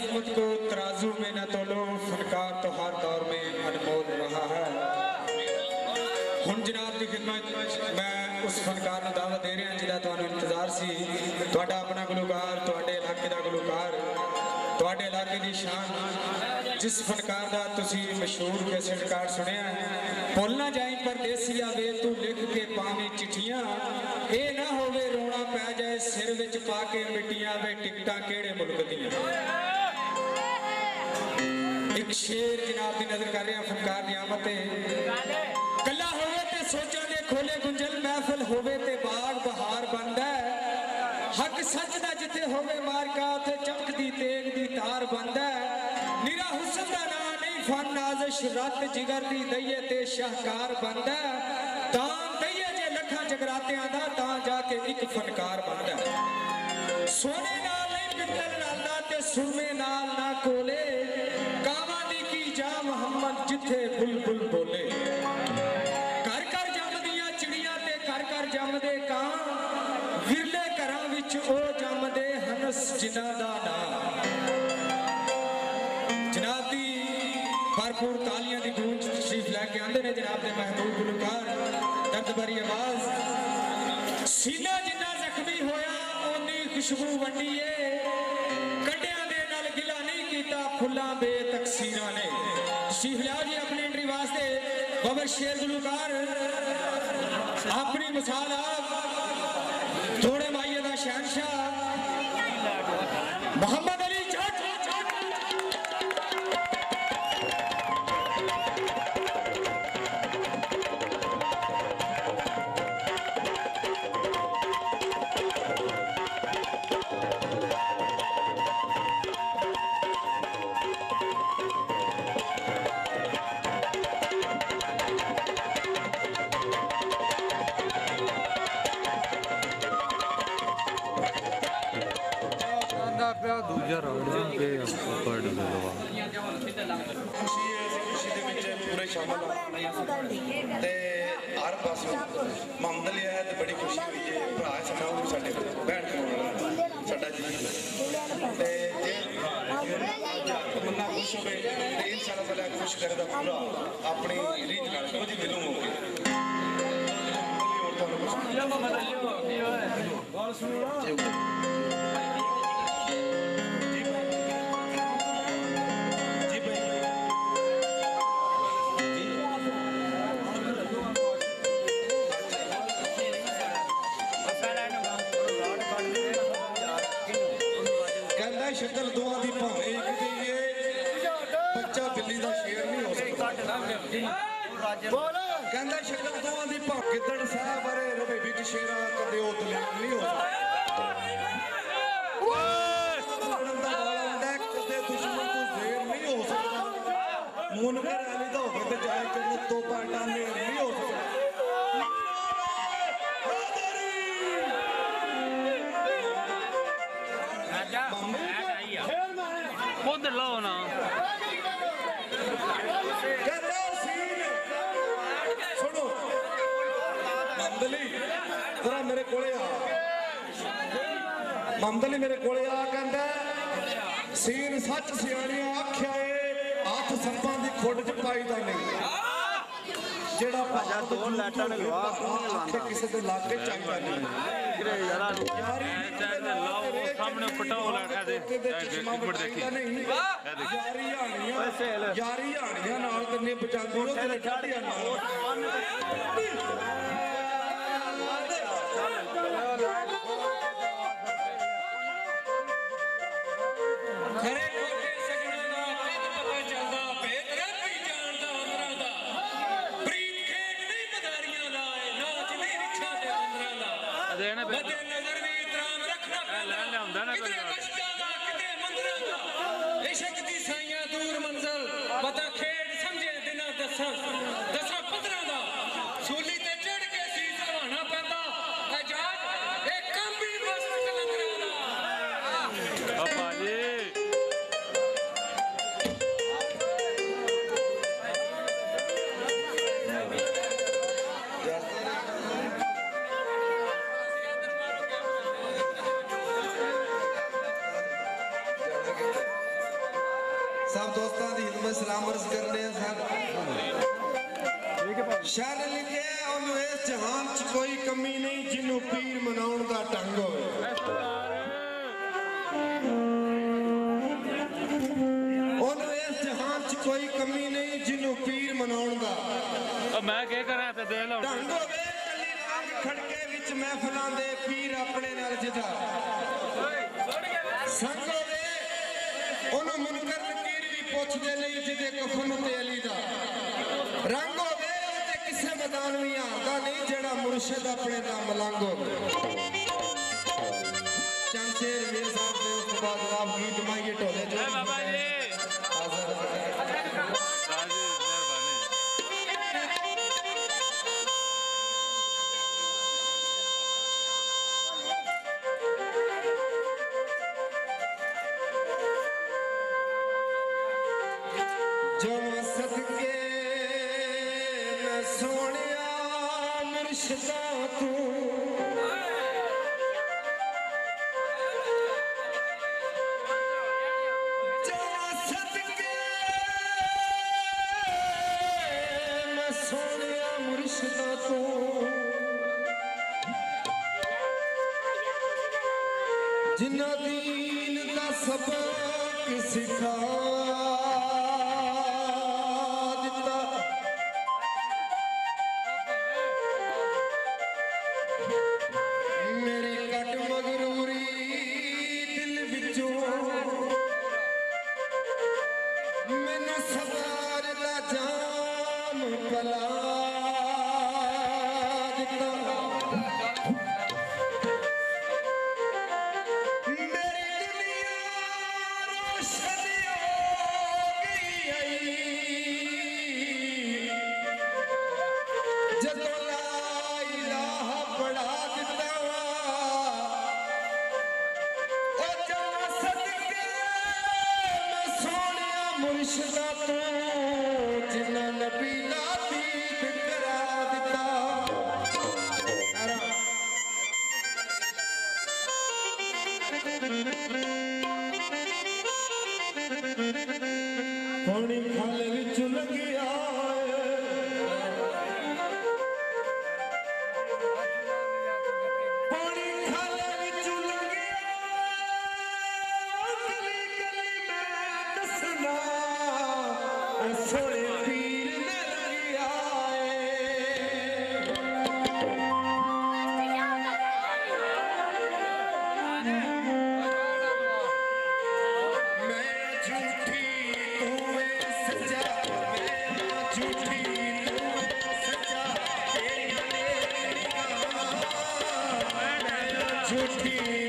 अजमत को तराजू में न तोलो, फनकार तो हर दौर में अनमोल रहा है। हुण जनाब की खिदमत मैं उस फनकार को दावत दे रहा जिहदा तुहानू इंतजार सी। तुहाडा अपना गुलकार, तुहाडे इलाके दा गुलकार, तुहाडे इलाके दी शान, जिस फनकार दा तुसी मशहूर कैसेट कार्ड सुनिया भुल ना जाई परदेसिया वे तू लिख के पावी चिट्ठियां, ए ना होवे रोना पै जाए सिर विच पा के मिट्टियां वे टिकटां केड़े मुल्क दियां। एक शेर जनाब की नजर कर रहे हैं फनकार दी आमद ते कला होवे ते सोचां दे खोले गुंजल, महफिल होवे ते बाग बहार बनदा है। हक सच दा जिथे होवे मारका ते चमकदी तेग दी तार बनदा है। निरा हुस्न दा नां नहीं फन नाज़िश, रत जिगर दी दईए ते शाहकार बनदा है। दान दईए जे लखां जगरातियां दा तां जाके एक फनकार बनदा है। सोने नाल नहीं पित्तल रलदा ते सुरमे नाल ना कोले, मोहम्मद जिथे बुलबुल बोले। घर घर जमदियां चिड़ियां ते घर घर जमदे कां, विरले घरां विच ओ जमदे हनस जिन्हां दा नां। जनाब दी भरपूर तालियां दी गूंज तशरीफ लैके आंदे ने जनाब दे महबूब गुलकार, दर्द भरी आवाज। सीना जिन्ना जख्मी होया ओनी खुशबू वंडीए, कड्डियां दे नाल गिला नहीं कीता फुल्लां बेतकसीरां ने। तशरीफ लियाओ जी अपनी एंट्री वास्ते बाबा शेर गुलकार, अपनी मिसाल आप थोड़े माइये दा शहनशाह मोहम्मद अली जट। दूजा राउंड पे पकड़ लगा खुशी है खुशी दे विच पूरे शामिल ते हर पासों मोहम्मद अली है ते बड़ी खुशी हुई है। भरा है साडा वो साडे भैन साडा जी ते मन्ना खुश हो गए ते इंशाल्लाह ताला खुश करेगा पूरा अपनी रीत नाल ओदी दिलों हो के। शक्ल दुआ दी भावे एक दी है, बच्चा बिल्ली दा शेर नहीं हो सकता। कहंदा शक्ल दुआ दी भाव गिद्दड़ साह बारे रवे विच शेरा कदे ओ दलेर नहीं हो सकता। कदे दुश्मन को देर नहीं हो सकता। मुनकर अली दा होवे ते जाए जन्नत तो पाटा नेर नहीं हो सकता। खुद लो ना सुनो मोहम्मद अली जरा मेरे कोले आ। मोहम्मद अली मेरे कोले आ कहंदा सीन सच सियाणियां आख्या है हाथ सप्पां दी खुड च पाईदा नहीं। जेड़ा भाजा दो लाटा लगवा आखे किसी दे लागे चाहिदा नहीं। सामने पटाओ लगा दे यारी हानियां नाल कन्ने बचांदी ओ तेरे ठाड़ियां नाल। खरे कोटे सजणा दा कद पता चलदा भेद रब ही जानदा अमरां दा। प्रीत खेड नहीं मदारियां दा नाच नहीं रिछा दे अंदरां दा। मदे नजर भी इतराम रखना पैंदा किते कष्टां दा किते मंदरां दा। इश्क दी साइयां दूर मंजिल पता खेड समझे दिना दसां 15 दा। सूली ते चढ़ के सीस लवाना पैंदा एजाज ए कम भी मस्त कलंदरां दा। पापा जी सलाम अर्ज करने सर शायर लिखे ਉਹਨੂੰ ਇਸ ਜਹਾਨ 'ਚ ਕੋਈ ਕਮੀ ਨਹੀਂ ਜਿਹਨੂੰ ਪੀਰ ਮਨਾਉਣ ਦਾ ਢੰਗ ਹੋਵੇ ਉਹਨੂੰ ਇਸ ਜਹਾਨ 'ਚ ਕੋਈ ਕਮੀ ਨਹੀਂ ਜਿਹਨੂੰ ਪੀਰ ਮਨਾਉਣ ਦਾ ਮੈਂ ਕੀ ਕਰਾਂ ਤੇ ਦੇ ਲਓ ਢੰਗ ਹੋਵੇ ਕੱਲੀ ਰਾਗ ਖੜਕੇ ਵਿੱਚ ਮਹਿਫਲਾਂ ਦੇ ਪੀਰ ਆਪਣੇ ਨਾਲ ਜਿਦਾ ਸੰਗ ਹੋਵੇ ਉਹਨੂੰ ਮੁਨਕਰ ਨਕੀਰ ਵੀ ਪੁੱਛਦੇ ਨਹੀਂ ਜਿਹਦੇ ਕਫਨ ਤੇ ਅਲੀ ਦਾ ਰੰਗ ਹੋਵੇ ਤੇ ਕਿਸੇ ਮੈਦਾਨ ਵੀ ਹਾਰਦਾ ਨਹੀਂ ਜਿਹੜਾ ਮੁਰਸ਼ਿਦ ਆਪਣੇ ਦਾ ਮਲੰਗ ਹੋਵੇ ਚੰਦ ਸ਼ੇਰ ਮੀਰ ਸਾਹਿਬ ਦੇ ਉਸ ਤੋਂ ਬਾਅਦ ਜਨਾਬ ਗੀਤ ਮਾਈਏ ਢੋਲੇ ਜੋ ਬਾਬਾ ਜੀ ਹਾਜ਼ਰ जिन्ना दीन दा सबक सिखा दिता मेरी कट मगरूरी दिल विचों मैनू सवार दा जाम पला पानी खाले विच लगिया पानी खाले विच लगिया गली गली मैं दसना सोने पीर ने लगिया झूठी